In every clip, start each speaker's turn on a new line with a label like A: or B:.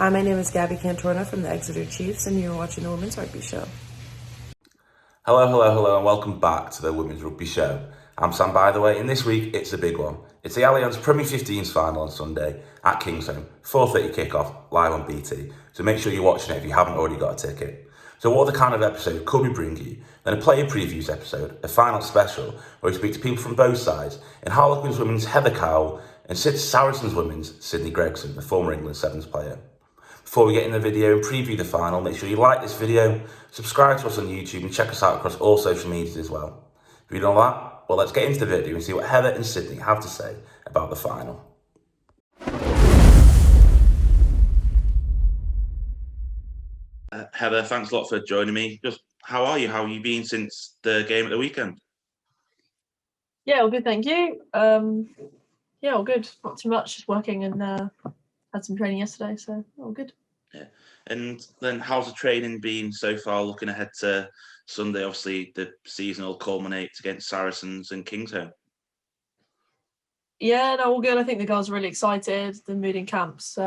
A: Hi, my name is Gabby Cantorna from the Exeter Chiefs, and you're watching the Women's Rugby Show.
B: Hello, and welcome back to the Women's Rugby Show. I'm Sam, by the way, and this week it's a big one. It's the Allianz Premier 15's final on Sunday at Kingsholm, 4:30 kickoff, live on BT. So make sure you're watching it if you haven't already got a ticket. So what other kind of episode could we bring you than a player previews episode, a final special, where we speak to people from both sides, and Harlequins Women's Heather Cowell and Saracens Women's Sydney Gregson, the former England Sevens player. Before we get in the video and preview the final, make sure you like this video, subscribe to us on YouTube, and check us out across all social medias as well. If you don't know that, well, let's get into the video and see what Heather and Sydney have to say about the final. Heather, thanks a lot for joining me. Just how are you? How have you been since the game at the weekend?
C: Yeah, all good, thank you. Yeah, all good. Not too much, just working and had some training yesterday, so all good.
B: Yeah. And then how's the training been so far, looking ahead to Sunday? Obviously, the season will culminate against Saracens and Kingsholm.
C: Yeah, no, all good. I think the girls are really excited. The mood in camp's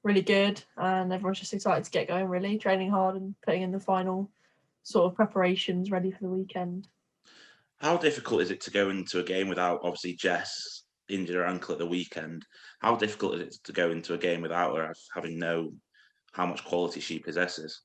C: really good, and everyone's just excited to get going, really, training hard and putting in the final sort of preparations ready for the weekend.
B: How difficult is it to go into a game without, obviously, Jess injured her ankle at the weekend? How difficult is it to go into a game without her, having known how much quality she possesses?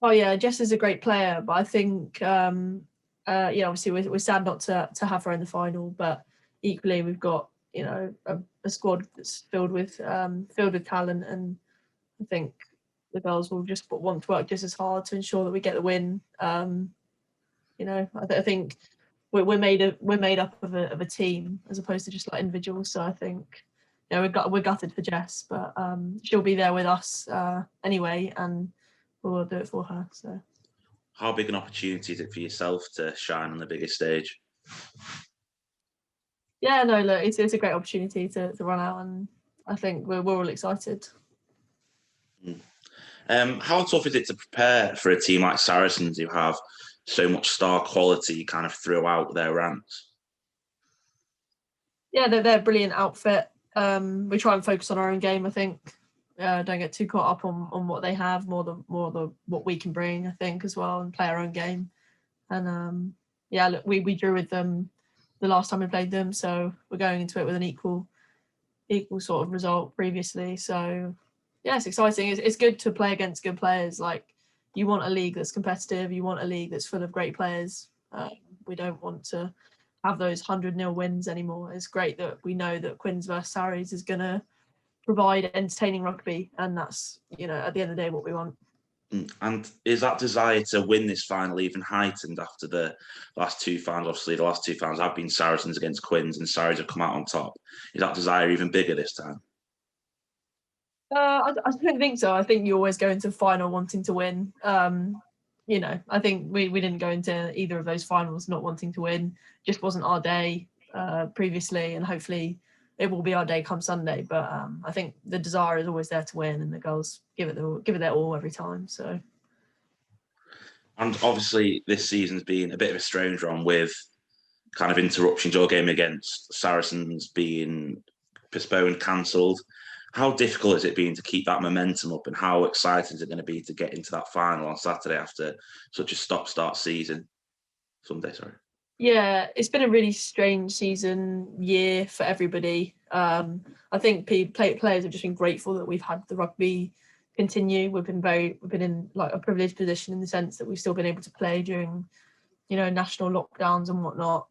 C: Oh yeah, Jess is a great player, but I think obviously we're sad not to have her in the final, but equally we've got a squad that's filled with talent, and I think the girls will just want to work just as hard to ensure that we get the win. I think we're made up of a team as opposed to just like individuals. So I think we're gutted for Jess, but she'll be there with us anyway, and we'll do it for her. So,
B: how big an opportunity is it for yourself to shine on the biggest stage?
C: Yeah, no, look, it's a great opportunity to run out, and I think we're all excited.
B: How tough is it to prepare for a team like Saracens who have so much star quality kind of throughout their ranks?
C: Yeah, they're a brilliant outfit. We try and focus on our own game, I think. Don't get too caught up on what they have, more the what we can bring, I think, as well, and play our own game. And look, we drew with them the last time we played them, so we're going into it with an equal sort of result previously. So yeah, it's exciting. It's good to play against good players. Like, you want a league that's competitive. You want a league that's full of great players. We don't want to have those 100-0 wins anymore. It's great that we know that Quins versus Sarries is going to provide entertaining rugby, and that's, at the end of the day, what we want.
B: And is that desire to win this final even heightened after the last two finals? Obviously, the last two finals have been Saracens against Quins, and Sarries have come out on top. Is that desire even bigger this time?
C: I don't think so. I think you always go into the final wanting to win. I think we didn't go into either of those finals not wanting to win. Just wasn't our day previously, and hopefully it will be our day come Sunday. But I think the desire is always there to win, and the girls give it their all every time. So,
B: and obviously this season's been a bit of a strange one with kind of interruptions. Your game against Saracens being postponed, cancelled. How difficult is it been to keep that momentum up, and how exciting is it going to be to get into that final on Saturday after such a stop-start season? Sunday, sorry.
C: Yeah, it's been a really strange year for everybody. I think players have just been grateful that we've had the rugby continue. We've been in like a privileged position in the sense that we've still been able to play during, national lockdowns and whatnot.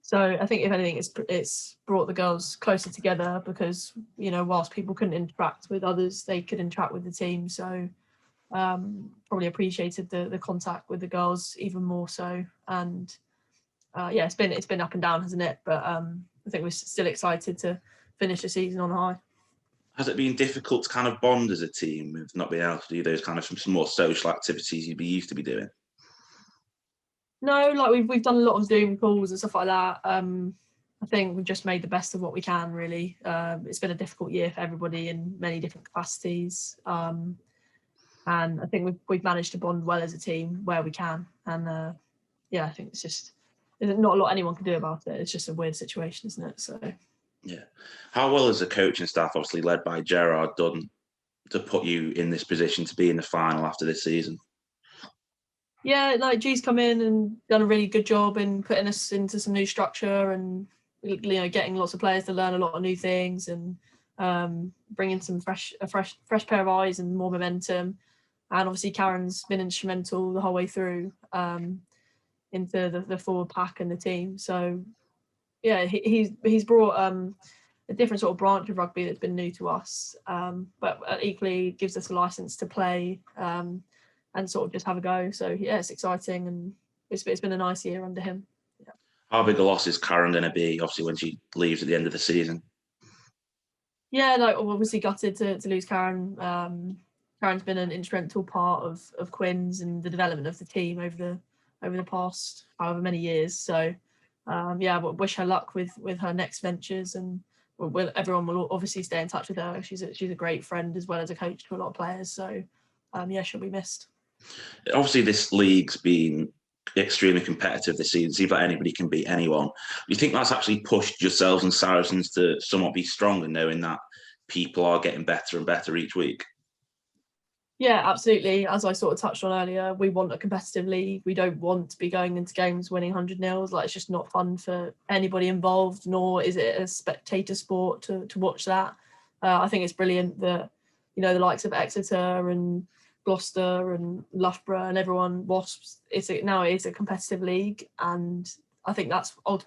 C: So I think if anything, it's brought the girls closer together because, whilst people couldn't interact with others, they could interact with the team. So probably appreciated the contact with the girls even more so. And it's been up and down, hasn't it? But I think we're still excited to finish the season on high.
B: Has it been difficult to kind of bond as a team with not being able to do those kind of some more social activities you'd be used to be doing?
C: No, like we've done a lot of Zoom calls and stuff like that. I think we've just made the best of what we can, really. It's been a difficult year for everybody in many different capacities. And I think we've managed to bond well as a team where we can. And I think there's not a lot anyone can do about it. It's just a weird situation, isn't it? So
B: Yeah. How well has the coaching staff, obviously led by Gerard, done to put you in this position to be in the final after this season?
C: Yeah, like G's come in and done a really good job in putting us into some new structure and getting lots of players to learn a lot of new things and bringing some fresh pair of eyes and more momentum. And obviously Karen's been instrumental the whole way through into the forward pack and the team. So yeah, he's brought a different sort of branch of rugby that's been new to us, but equally gives us a license to play and sort of just have a go. So yeah, it's exciting and it's been a nice year under him. Yeah.
B: How big a loss is Karen going to be, obviously, when she leaves at the end of the season?
C: Yeah, like obviously gutted to lose Karen. Karen's been an instrumental part of Quins and the development of the team over the past however many years. So yeah, but wish her luck with her next ventures, and everyone will obviously stay in touch with her. She's a great friend as well as a coach to a lot of players. So yeah, she'll be missed.
B: Obviously, this league's been extremely competitive this season. Seems like anybody can beat anyone. Do you think that's actually pushed yourselves and Saracens to somewhat be stronger, knowing that people are getting better and better each week?
C: Yeah, absolutely. As I sort of touched on earlier, we want a competitive league. We don't want to be going into games winning 100-0. Like, it's just not fun for anybody involved, nor is it a spectator sport to watch that. I think it's brilliant that, the likes of Exeter and Gloucester and Loughborough and everyone, Wasps, now it is a competitive league. And I think that's what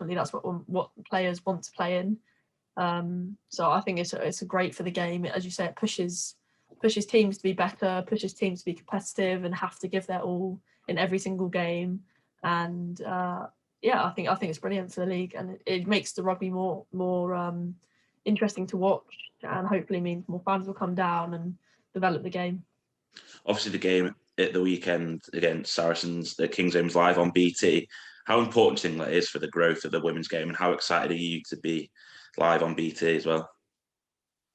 C: players want to play in. So I think it's a great for the game. It, as you say, it pushes teams to be better, pushes teams to be competitive and have to give their all in every single game. And yeah, I think it's brilliant for the league, and it makes the rugby more interesting to watch, and hopefully means more fans will come down and develop the game.
B: Obviously, the game at the weekend against Saracens, the King's Home's live on BT. How important do you think that is for the growth of the women's game, and how excited are you to be live on BT as well?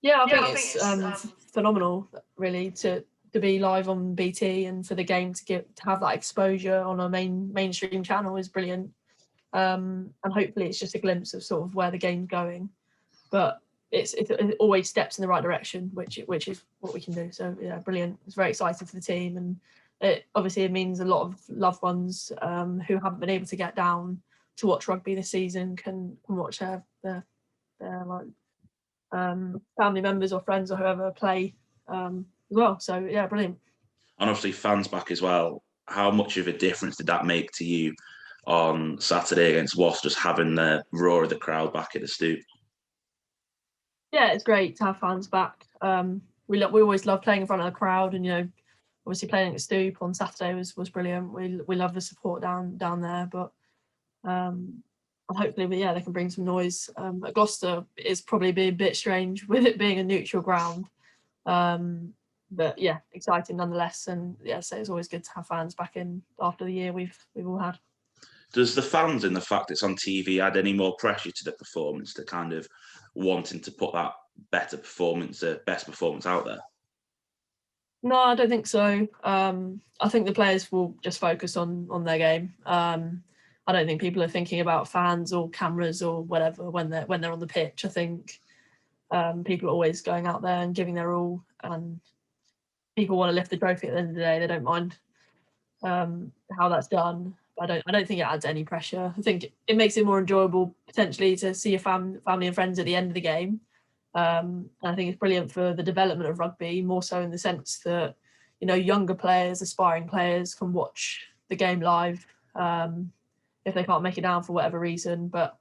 C: Yeah, I think it's phenomenal, really, to be live on BT and for the game to have that exposure on a mainstream channel is brilliant. And hopefully it's just a glimpse of sort of where the game's going. But it always steps in the right direction, which is what we can do. So yeah, brilliant. It's very exciting for the team, and it means a lot of loved ones who haven't been able to get down to watch rugby this season can watch their like family members or friends or whoever play as well. So yeah, brilliant.
B: And obviously fans back as well. How much of a difference did that make to you on Saturday against Wasps, just having the roar of the crowd back at the Stoop?
C: Yeah, it's great to have fans back. We always love playing in front of the crowd, and obviously playing at the Stoop on Saturday was brilliant. We love the support down there, but hopefully, they can bring some noise. At Gloucester, it's probably been a bit strange with it being a neutral ground, but yeah, exciting nonetheless. And yeah, so it's always good to have fans back in after the year we've all had.
B: Does the fans and the fact it's on TV add any more pressure to the performance, to kind of wanting to put that best performance out there?
C: No, I don't think so. I think the players will just focus on their game. I don't think people are thinking about fans or cameras or whatever when they're on the pitch. I think people are always going out there and giving their all, and people want to lift the trophy at the end of the day. They don't mind how that's done. I don't think it adds any pressure. I think it makes it more enjoyable potentially to see your family and friends at the end of the game. And I think it's brilliant for the development of rugby, more so in the sense that younger players, aspiring players, can watch the game live if they can't make it down for whatever reason. But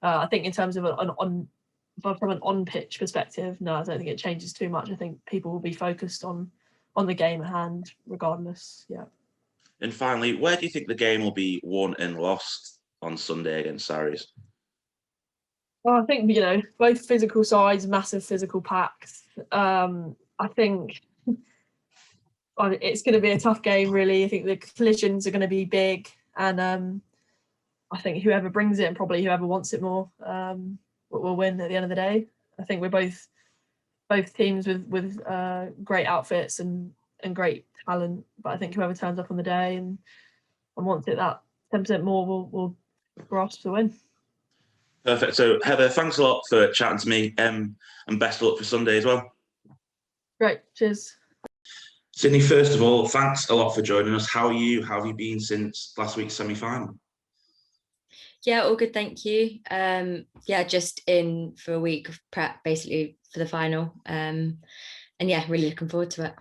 C: I think in terms of from an on-pitch perspective, no, I don't think it changes too much. I think people will be focused on the game at hand, regardless. Yeah.
B: And finally, where do you think the game will be won and lost on Sunday against Sarries?
C: Well, I think both physical sides, massive physical packs. I think it's going to be a tough game, really. I think the collisions are going to be big, and I think whoever brings it and probably whoever wants it more will win at the end of the day. I think we're both teams with great outfits and great talent, but I think whoever turns up on the day and wants it that 10% more will grasp the win.
B: Perfect. So, Heather, thanks a lot for chatting to me, and best of luck for Sunday as well.
C: Great, cheers.
B: Sydney, first of all, thanks a lot for joining us. How are you? How have you been since last week's semi-final?
D: Yeah, all good, thank you. Yeah, just in for a week of prep, basically for the final. And yeah, really looking forward to it.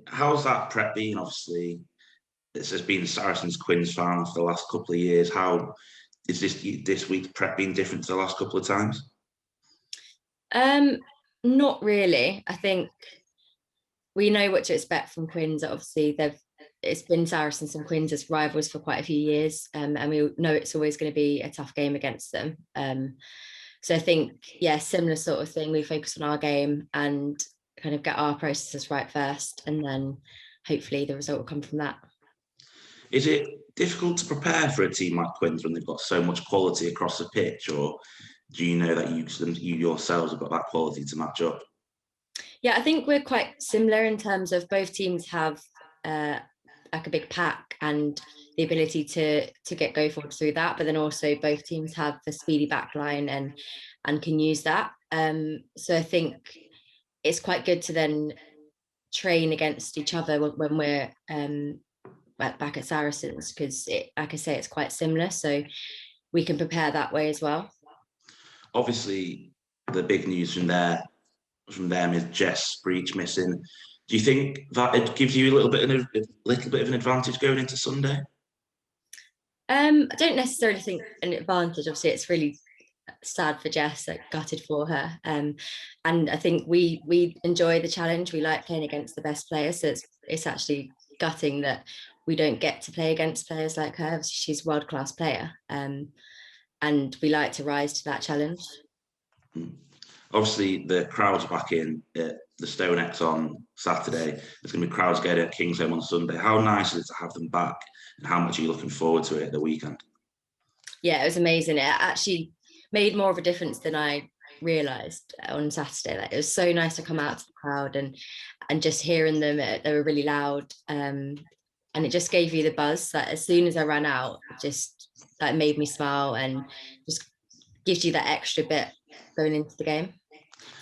B: How's that prep been? Obviously, this has been the Saracens Quins final for the last couple of years. How is this week's prep been different to the last couple of times?
D: Not really. I think we know what to expect from Quins. Obviously, it's been Saracens and Quins as rivals for quite a few years, and we know it's always going to be a tough game against them. So I think, yeah, similar sort of thing. We focus on our game and kind of get our processes right first, and then hopefully the result will come from that.
B: Is it difficult to prepare for a team like Quins when they've got so much quality across the pitch, or do you know that you yourselves have got that quality to match up?
D: Yeah, I think we're quite similar in terms of both teams have like a big pack and the ability to get go forward through that, but then also both teams have the speedy back line and can use that. So I think it's quite good to then train against each other when we're back at Saracens, because like I say, it's quite similar, so we can prepare that way as well.
B: Obviously, the big news from them is Jess Breach missing. Do you think that it gives you a little bit of an advantage going into Sunday?
D: I don't necessarily think an advantage. Obviously, it's really sad for Jess, like gutted for her. And I think we enjoy the challenge. We like playing against the best players. So it's actually gutting that we don't get to play against players like her. She's a world-class player. And we like to rise to that challenge.
B: Obviously, the crowds back in at the Stone X on Saturday. There's going to be crowds getting at Kingsholm on Sunday. How nice is it to have them back, and how much are you looking forward to it at the weekend?
D: Yeah, it was amazing. It actually made more of a difference than I realised on Saturday. Like, it was so nice to come out to the crowd and just hearing them. They were really loud, and it just gave you the buzz. That as soon as I ran out, just that made me smile and just gives you that extra bit going into the game.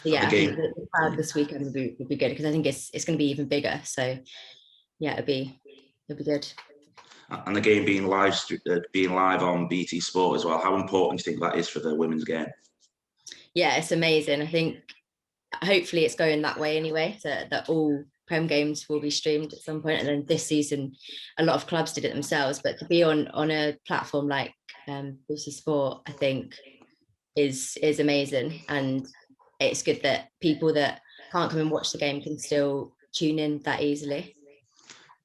D: So yeah, I think the crowd this weekend would be good, because I think it's going to be even bigger. So yeah, it'll be good.
B: And the game being live on BT Sport as well. How important do you think that is for the women's game?
D: Yeah, it's amazing. I think hopefully it's going that way anyway, that all Prem games will be streamed at some point. And then this season, a lot of clubs did it themselves. But to be on a platform like BT Sport, I think is amazing. And it's good that people that can't come and watch the game can still tune in that easily.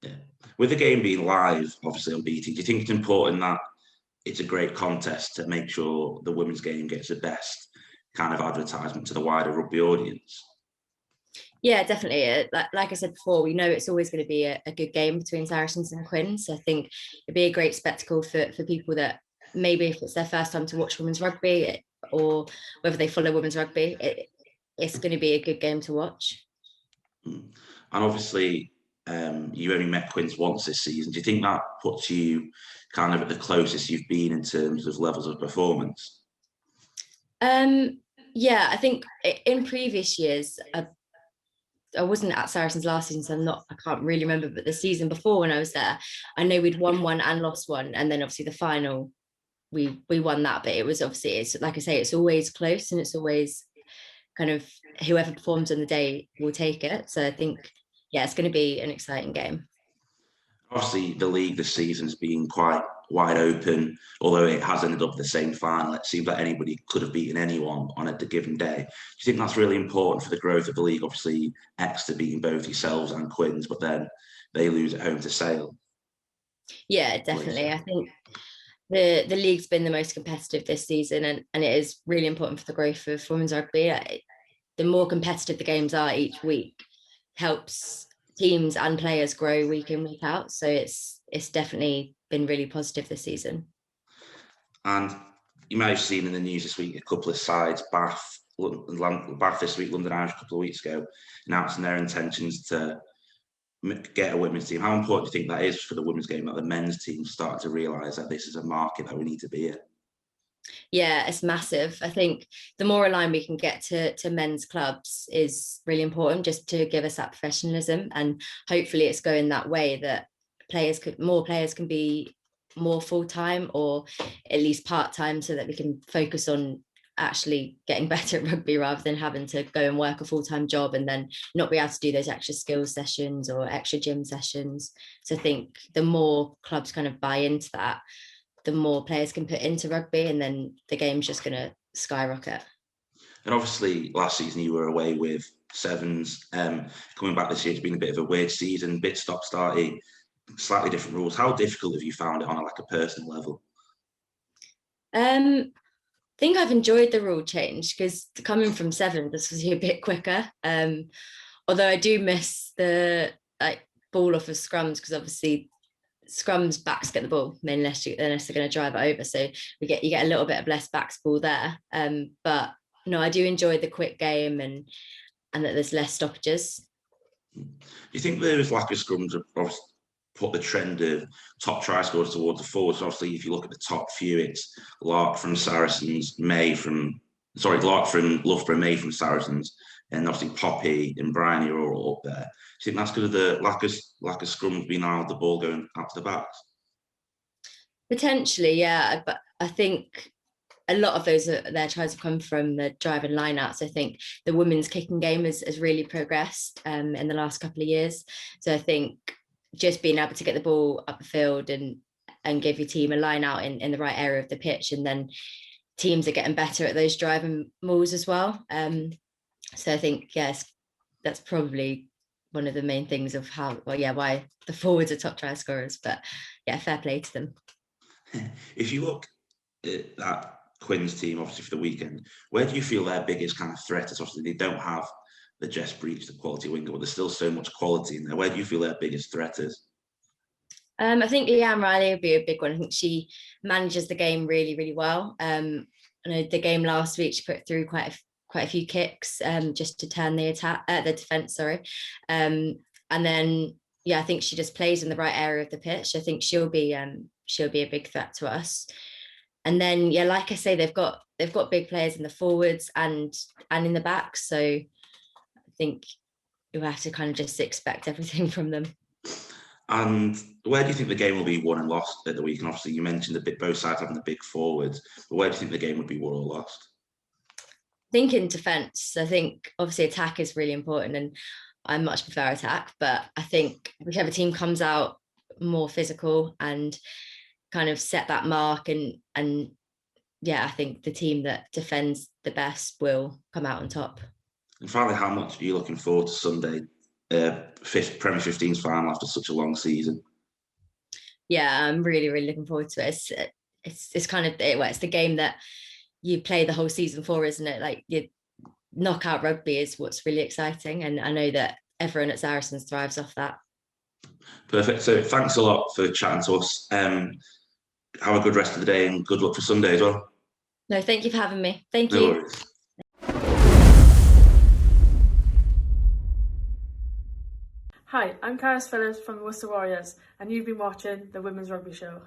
B: Yeah. With the game being live, obviously on BT, do you think it's important that it's a great contest to make sure the women's game gets the best kind of advertisement to the wider rugby audience?
D: Yeah, definitely. Like I said before, we know it's always going to be a good game between Saracens and Quins. So I think it'd be a great spectacle for people that maybe if it's their first time to watch women's rugby, or whether they follow women's rugby, it's going to be a good game to watch.
B: And obviously, you only met Quins once this season. Do you think that puts you kind of at the closest you've been in terms of levels of performance?
D: Yeah, I think in previous years, I wasn't at Saracens last season, so I can't really remember, but the season before when I was there, I know we'd won one and lost one, and then obviously the final, we won that. But it was obviously, it's like I say, it's always close, and it's always kind of whoever performs on the day will take it. So I think, yeah, it's going to be an exciting game.
B: Obviously, the league this season has been quite wide open, although it has ended up the same final. It seems like anybody could have beaten anyone on a given day. Do you think that's really important for the growth of the league? Obviously, Exeter beating both yourselves and Quins, but then they lose at home to Sale.
D: Yeah, definitely. I think the league's been the most competitive this season, and it is really important for the growth of women's rugby. The more competitive the games are each week helps teams and players grow week in, week out. So it's definitely been really positive this season.
B: And you may have seen in the news this week a couple of sides, Bath this week, London Irish a couple of weeks ago, announcing their intentions to get a women's team. How important do you think that is for the women's game, that the men's team start to realise that this is a market that we need to be in?
D: Yeah, it's massive. I think the more aligned we can get to men's clubs is really important, just to give us that professionalism, and hopefully it's going that way, that more players can be more full-time or at least part-time, so that we can focus on actually getting better at rugby rather than having to go and work a full-time job and then not be able to do those extra skills sessions or extra gym sessions. So I think the more clubs kind of buy into that, the more players can put into rugby, and then the game's just going to skyrocket.
B: And obviously, last season you were away with Sevens. Coming back this year, it's been a bit of a weird season, bit stop-starty, slightly different rules. How difficult have you found it on a personal level?
D: I think I've enjoyed the rule change, because coming from Sevens, this was a bit quicker. Although I do miss the ball off of scrums, because obviously scrums backs get the ball unless they're going to drive it over, so you get a little bit of less backs ball there, but no, I do enjoy the quick game and that there's less stoppages.
B: Do you think there's lack of scrums have put the trend of top try scorers towards the forwards? Obviously, if you look at the top few, it's Lark from Saracens, Lark from Loughborough, May from Saracens, and obviously Poppy and Bryony are all up there. Do you think that's because of the lack of scrums being out of the ball going out to the backs?
D: Potentially, yeah, but I think a lot of their tries have come from the driving lineouts. I think the women's kicking game has really progressed in the last couple of years. So I think just being able to get the ball up the field and give your team a line out in the right area of the pitch, and then teams are getting better at those driving mauls as well. So I think, yes, that's probably one of the main things of why the forwards are top try scorers. But yeah, fair play to them.
B: If you look at that Quins team, obviously for the weekend, where do you feel their biggest kind of threat is? Obviously, they don't have the Jess Breach, the quality winger, but there's still so much quality in there. Where do you feel their biggest threat is?
D: I think Leanne Riley would be a big one. I think she manages the game really, really well. I know the game last week, she put through quite a few kicks just to turn the defense. Sorry, and then I think she just plays in the right area of the pitch. I think she'll be a big threat to us. And then like I say, they've got big players in the forwards and in the back. So I think you have to kind of just expect everything from them.
B: And where do you think the game will be won and lost at the weekend? Obviously, you mentioned both sides having the big forwards, but where do you think the game would be won or lost?
D: I think in defence. I think obviously attack is really important, and I much prefer attack. But I think whichever team comes out more physical and kind of set that mark, and I think the team that defends the best will come out on top.
B: And finally, how much are you looking forward to Sunday? Premier 15's final after such a long season.
D: Yeah, I'm really, really looking forward to it. It's kind of it's the game that you play the whole season for, isn't it? Like, your knockout rugby is what's really exciting, and I know that everyone at Saracens thrives off that.
B: Perfect. So thanks a lot for chatting to us. Have a good rest of the day and good luck for Sunday as well.
D: No, thank you for having me. Thank you.
B: No worries.
A: Hi, I'm Karis Phillips from the Worcester Warriors, and you've been watching the Women's Rugby Show.